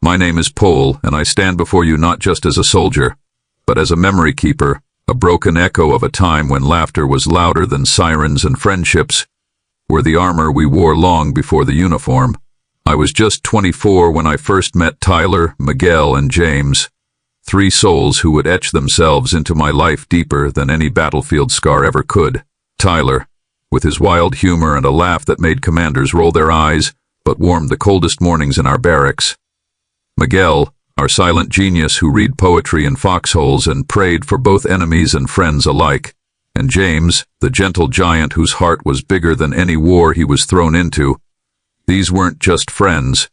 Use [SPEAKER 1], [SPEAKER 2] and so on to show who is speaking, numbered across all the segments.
[SPEAKER 1] My name is Poul, and I stand before you not just as a soldier, but as a memory keeper, a broken echo of a time when laughter was louder than sirens and friendships were the armor we wore long before the uniform. I was just 24 when I first met Tyler, Miguel, and James, three souls who would etch themselves into my life deeper than any battlefield scar ever could. Tyler, with his wild humor and a laugh that made commanders roll their eyes, but warmed the coldest mornings in our barracks. Miguel, our silent genius who read poetry in foxholes and prayed for both enemies and friends alike. And James, the gentle giant whose heart was bigger than any war he was thrown into. These weren't just friends.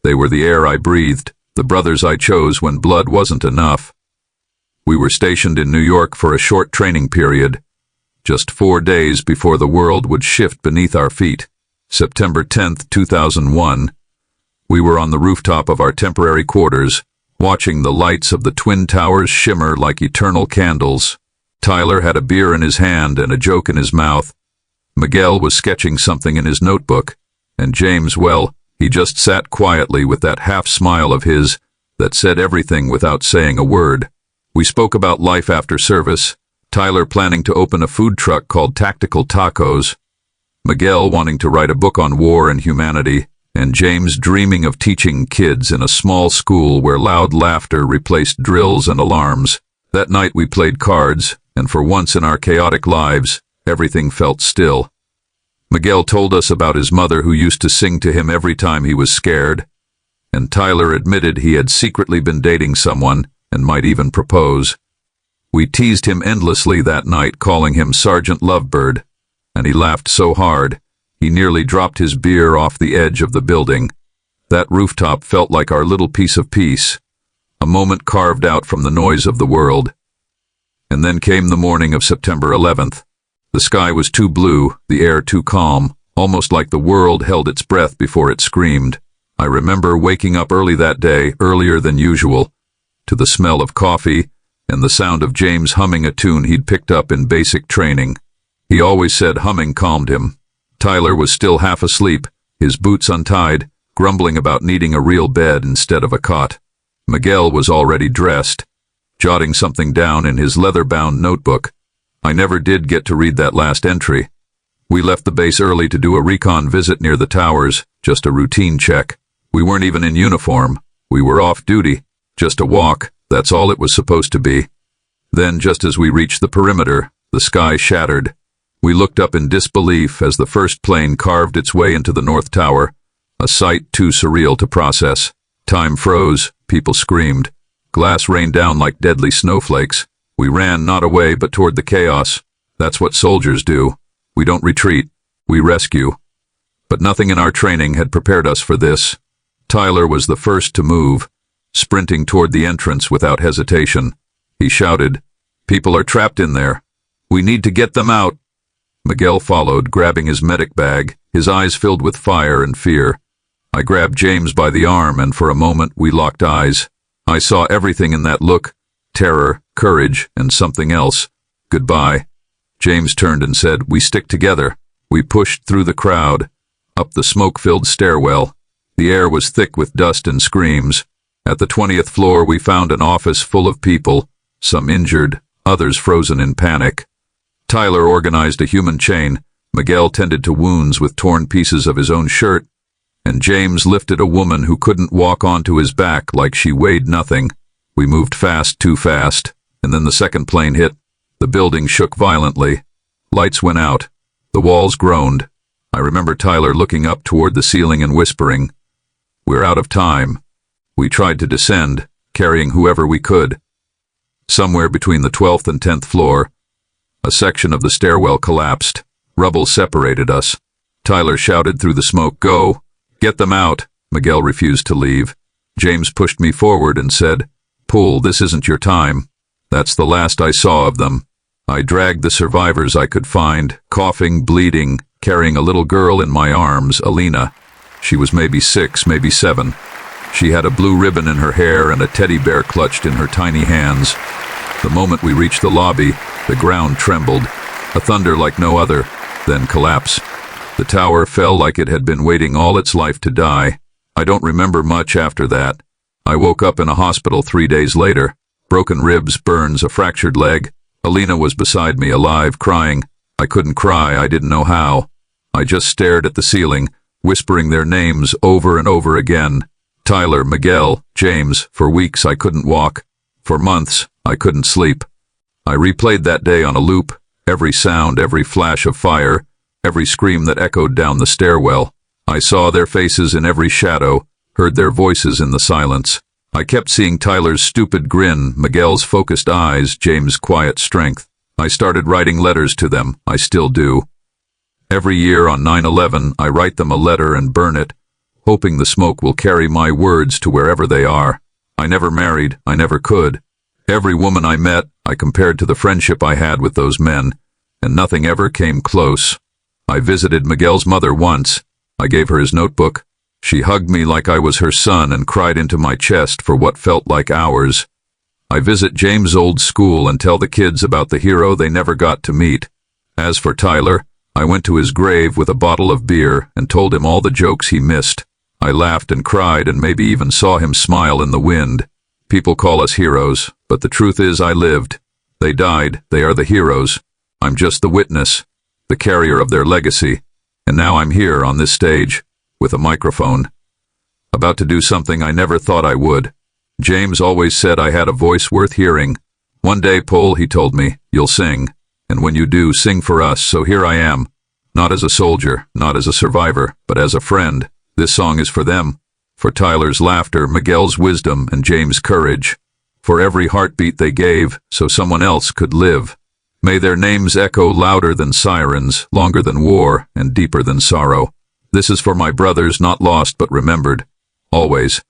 [SPEAKER 1] They were the air I breathed, the brothers I chose when blood wasn't enough. We were stationed in New York for a short training period, just 4 days before the world would shift beneath our feet. September 10th, 2001. We were on the rooftop of our temporary quarters, watching the lights of the Twin Towers shimmer like eternal candles. Tyler had a beer in his hand and a joke in his mouth. Miguel was sketching something in his notebook, and James, well, he just sat quietly with that half-smile of his that said everything without saying a word. We spoke about life after service, Tyler planning to open a food truck called Tactical Tacos, Miguel wanting to write a book on war and humanity, and James dreaming of teaching kids in a small school where loud laughter replaced drills and alarms. That night we played cards, and for once in our chaotic lives, everything felt still. Miguel told us about his mother who used to sing to him every time he was scared, and Tyler admitted he had secretly been dating someone and might even propose. We teased him endlessly that night, calling him Sergeant Lovebird, and he laughed so hard, he nearly dropped his beer off the edge of the building. That rooftop felt like our little piece of peace, a moment carved out from the noise of the world. And then came the morning of September 11th. The sky was too blue, the air too calm, almost like the world held its breath before it screamed. I remember waking up early that day, earlier than usual, to the smell of coffee and the sound of James humming a tune he'd picked up in basic training. He always said humming calmed him. Tyler was still half asleep, his boots untied, grumbling about needing a real bed instead of a cot. Miguel was already dressed, jotting something down in his leather-bound notebook. I never did get to read that last entry. We left the base early to do a recon visit near the towers, just a routine check. We weren't even in uniform. We were off duty. Just a walk, that's all it was supposed to be. Then, just as we reached the perimeter, the sky shattered. We looked up in disbelief as the first plane carved its way into the North Tower, a sight too surreal to process. Time froze, people screamed. Glass rained down like deadly snowflakes. We ran not away but toward the chaos. That's what soldiers do. We don't retreat, we rescue. But nothing in our training had prepared us for this. Tyler was the first to move, sprinting toward the entrance without hesitation. He shouted, "People are trapped in there. We need to get them out." Miguel followed, grabbing his medic bag, his eyes filled with fire and fear. I grabbed James by the arm, and for a moment we locked eyes. I saw everything in that look: terror, courage, and something else. Goodbye. James turned and said, "We stick together." We pushed through the crowd, up the smoke-filled stairwell. The air was thick with dust and screams. At the 20th floor we found an office full of people, some injured, others frozen in panic. Tyler organized a human chain, Miguel tended to wounds with torn pieces of his own shirt, and James lifted a woman who couldn't walk onto his back like she weighed nothing. We moved fast, too fast, and then the second plane hit. The building shook violently. Lights went out. The walls groaned. I remember Tyler looking up toward the ceiling and whispering, "We're out of time." We tried to descend, carrying whoever we could. Somewhere between the 12th and 10th floor, a section of the stairwell collapsed. Rubble separated us. Tyler shouted through the smoke, "Go! Get them out!" Miguel refused to leave. James pushed me forward and said, "Poul, this isn't your time." That's the last I saw of them. I dragged the survivors I could find, coughing, bleeding, carrying a little girl in my arms, Alina. She was maybe 6, maybe 7. She had a blue ribbon in her hair and a teddy bear clutched in her tiny hands. The moment we reached the lobby, the ground trembled, a thunder like no other, then collapse. The tower fell like it had been waiting all its life to die. I don't remember much after that. I woke up in a hospital 3 days later. Broken ribs, burns, a fractured leg. Alina was beside me, alive, crying. I couldn't cry, I didn't know how. I just stared at the ceiling, whispering their names over and over again. Tyler, Miguel, James. For weeks I couldn't walk. For months I couldn't sleep. I replayed that day on a loop, every sound, every flash of fire, every scream that echoed down the stairwell. I saw their faces in every shadow, heard their voices in the silence. I kept seeing Tyler's stupid grin, Miguel's focused eyes, James' quiet strength. I started writing letters to them. I still do. Every year on 9/11, I write them a letter and burn it, hoping the smoke will carry my words to wherever they are. I never married. I never could. Every woman I met, I compared to the friendship I had with those men, and nothing ever came close. I visited Miguel's mother once. I gave her his notebook. She hugged me like I was her son and cried into my chest for what felt like hours. I visit James' old school and tell the kids about the hero they never got to meet. As for Tyler, I went to his grave with a bottle of beer and told him all the jokes he missed. I laughed and cried and maybe even saw him smile in the wind. People call us heroes, but the truth is I lived. They died. They are the heroes. I'm just the witness, the carrier of their legacy. And now I'm here on this stage, with a microphone, about to do something I never thought I would. James always said I had a voice worth hearing. One day, Poul, he told me, you'll sing. And when you do, sing for us. So here I am. Not as a soldier, not as a survivor, but as a friend. This song is for them. For Tyler's laughter, Miguel's wisdom, and James' courage. For every heartbeat they gave, so someone else could live. May their names echo louder than sirens, longer than war, and deeper than sorrow. This is for my brothers, not lost but remembered. Always.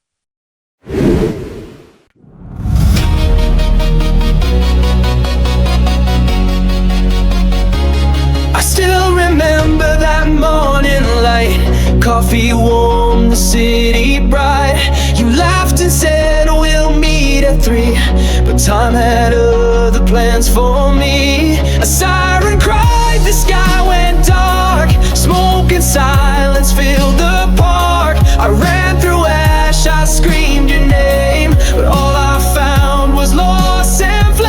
[SPEAKER 2] I still remember that morning light. Coffee warm, the city bright. You laughed and said we'll meet at 3, but time had other plans for me. A siren cried, the sky went dark. Smoke and silence filled the park. I ran through ash, I screamed your name, but all I found was loss and flame.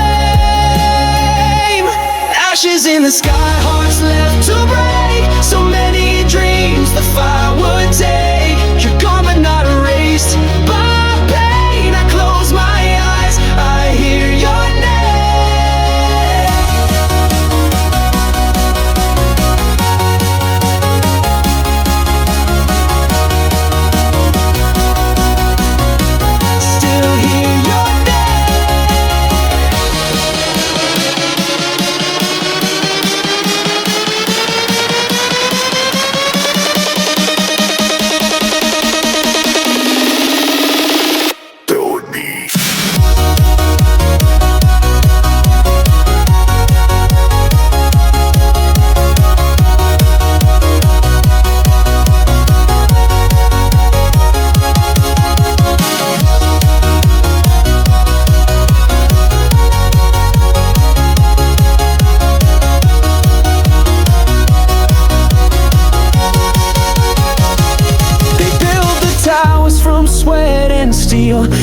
[SPEAKER 2] Ashes in the sky, hearts left to break. So many dreams the fire would take. You're gone but not erased by pain. I close my eyes, I hear your name. Still hear your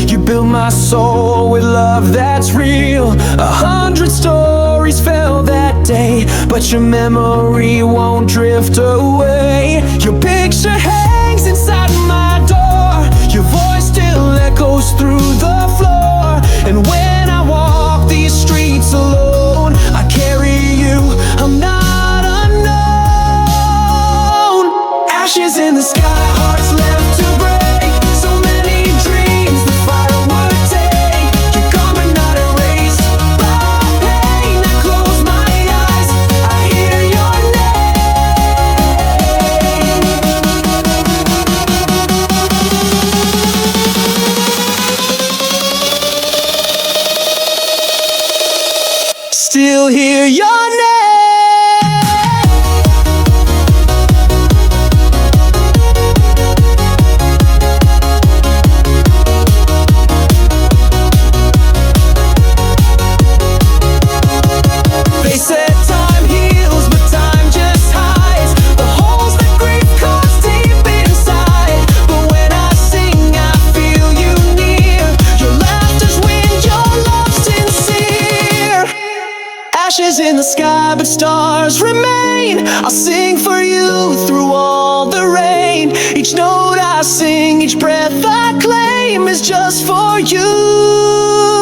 [SPEAKER 2] You built my soul with love that's real. 100 stories fell that day, but your memory won't drift away. Your picture hangs inside my door. Your voice still echoes through the floor. And when I walk these streets alone, I carry you, I'm not unknown. Ashes in the sky, hearts left to break. Still hear your name. They said time heals, but time just hides the holes that grief caused deep inside. But when I sing, I feel you near. ashes in the sky, but stars remain. I'll sing for you through all the rain. Each note I sing, each breath I claim is just for you.